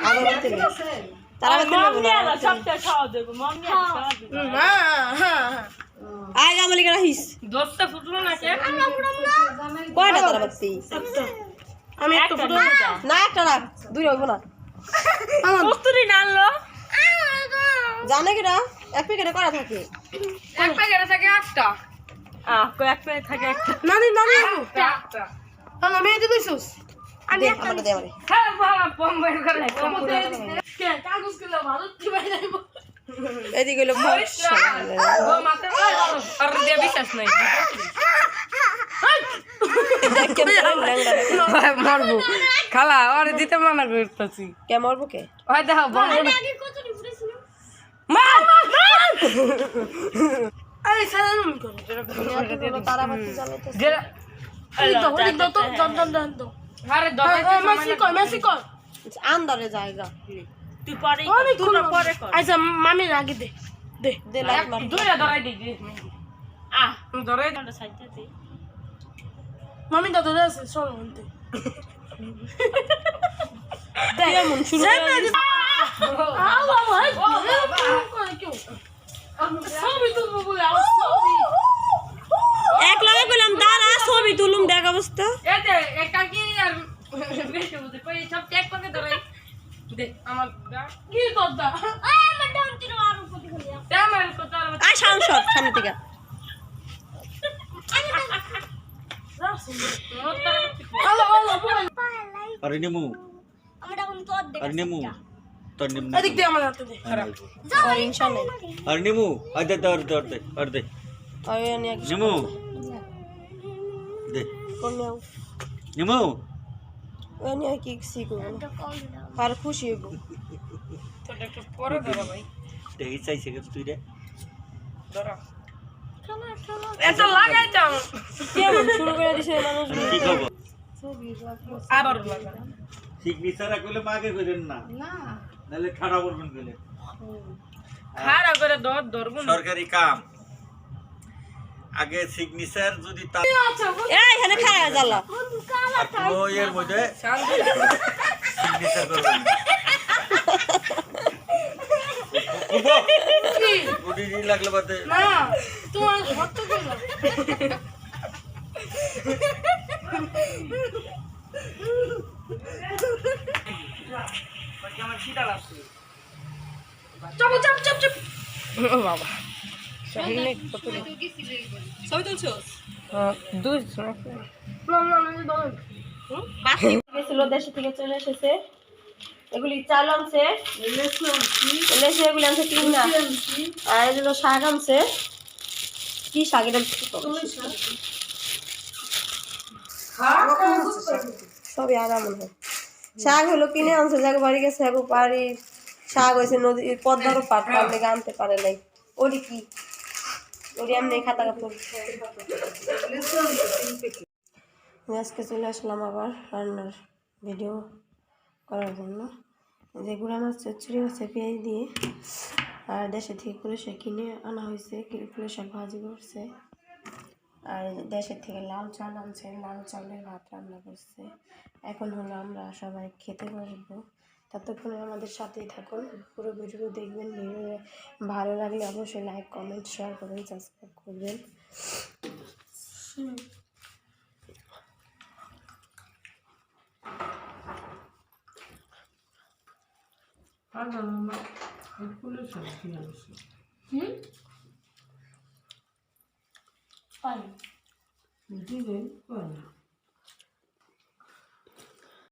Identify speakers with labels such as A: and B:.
A: আগরবাতি নেই তারাবাতি নেই
B: সবটা খাওয়া দেব মাম্মি খাওয়া দেব
A: হ্যাঁ আয় গামলি করে রাখিস
B: 10টা ফুটলো না কে
A: কয়টা তারাবাতি
B: আমি একটা ফুটলো
A: না একটা রাখ দুই হইব না
B: কস্তুরি নাললো
A: জানে কিনা এক প্যাকেটে করা থাকে
B: এক প্যাকেটে থাকে 8টা এক প্যাকেটে থাকে একটা
A: নানি
B: একটা
A: না মেয়ে দিছিস আমি আমাকে দে আমারে
B: হ্যাঁ বাবা বম বের করে কে কাগজ গুলো ভালো কি ভাই যাইবো
A: এদিকে হলো ফর্সা
B: ও মাতে আর দে বিশ্বাস নাই
A: দেখকে
B: মারবো খালা আরে দিতে মানা করতেছি
A: কে মারবো কে
B: ওই দেখো বম
C: আগে কতটি ফুটেছিল
B: মার
A: এই সালাম করে তারাবাতি জ্বালাইতে
B: এই তো ওই তো আরে
A: মেসি কর আন্দারে জায়গা
B: তুই পরে তুই পরে কর
A: আচ্ছা মামি আগে দে দে দে লাইট মার
B: দুইটা ধরাই দিই ধরাই দন্ডা সাইডে দে
A: মামি দাদা আছে চল বলতে দে এমন শুরু এক লাগে কইলাম দাঁড়া ছবি তুলুম দেখ অবস্থা
B: এই যে একটা কি আর বেশি বুঝে কই সব চেক করে ধরাই দে আমার
A: কি করদা
C: আমার ডান তিন আর উপরে গলিয়া
B: তেমন কত আর
A: আয় সামনে সর সামনে থেকে হ্যালো
D: Hari ni mu,
C: আমরা কোন তো অর্ধেক
D: hari ni mu, tor ni mu.
A: এদিক দিয়ে আমার হাতে দে আর ইনশাআল্লাহ
D: Hari ni mu, ada orde.
A: আরে নি এক
D: Ni mu, de.
A: কোন নাও
D: Ni mu,
A: ওনি কি শিখো আর খুশি হইব
B: তো একটু পরে ধরা ভাই
D: de isai se tu de.
B: ধরা
C: খেলা
B: এত লাগাই দাও
A: কেমন শুরু করে দিছে মানুষ
D: Ki khobo?
B: আবার লাগা
D: Signature কইলে মাগে কইলেন না। নালে ঠাড়া বলবেন কইলে।
B: খাড়া করে ধরবো
D: সরকারি কাম। আগে সিগনেচার যদি তা
A: এই এখানে খায় জ্বালা
D: আপনি এর মধ্যে সিগনেচার করবেন। কি? গুডি লাগলে বাদে
A: না তোমার হট কইলা
B: চাপ চাপ চাপ চাপ ও বাবা সামনে কত
A: ছবি তুলছো
B: দুই
A: বাকি গেছিল দেশে থেকে চলে এসেছে এগুলি চাল আনছে লেসু এগুলি আনছে তিন না আর এগুলো শাক আনছে কি শাক এটা সবই আরাম হয় শাক হলো কিনে আনছে যাকে বাড়ি গেছে এক বাড়ি শাক হয়েছে নদী পদ্মারও পাট পারলে আনতে পারে নাই ওরি কি ওরি এমনি খাতা কাপড় আজকে চলে আসলাম আবার রান্নার ভিডিও করার জন্য যে গুঁড়া মাছ চচ্চড়ি মাছের পেঁয়াজ দিয়ে আর দেশে থেকে কুলেশা কিনে আনা হয়েছে কুলেশা ভাজি করছে আর দেশের থেকে লাল চাল আনছে লাল চালের ভাত রান্না করছে এখন হলো আমরা সবাই খেতে বসবো ততক্ষণে আমাদের সাথেই থাকুন পুরো ভিডিও দেখবেন ভিডিও ভালো লাগলে অবশ্যই লাইক কমেন্ট শেয়ার করবেন সাবস্ক্রাইব করবেন
B: পানি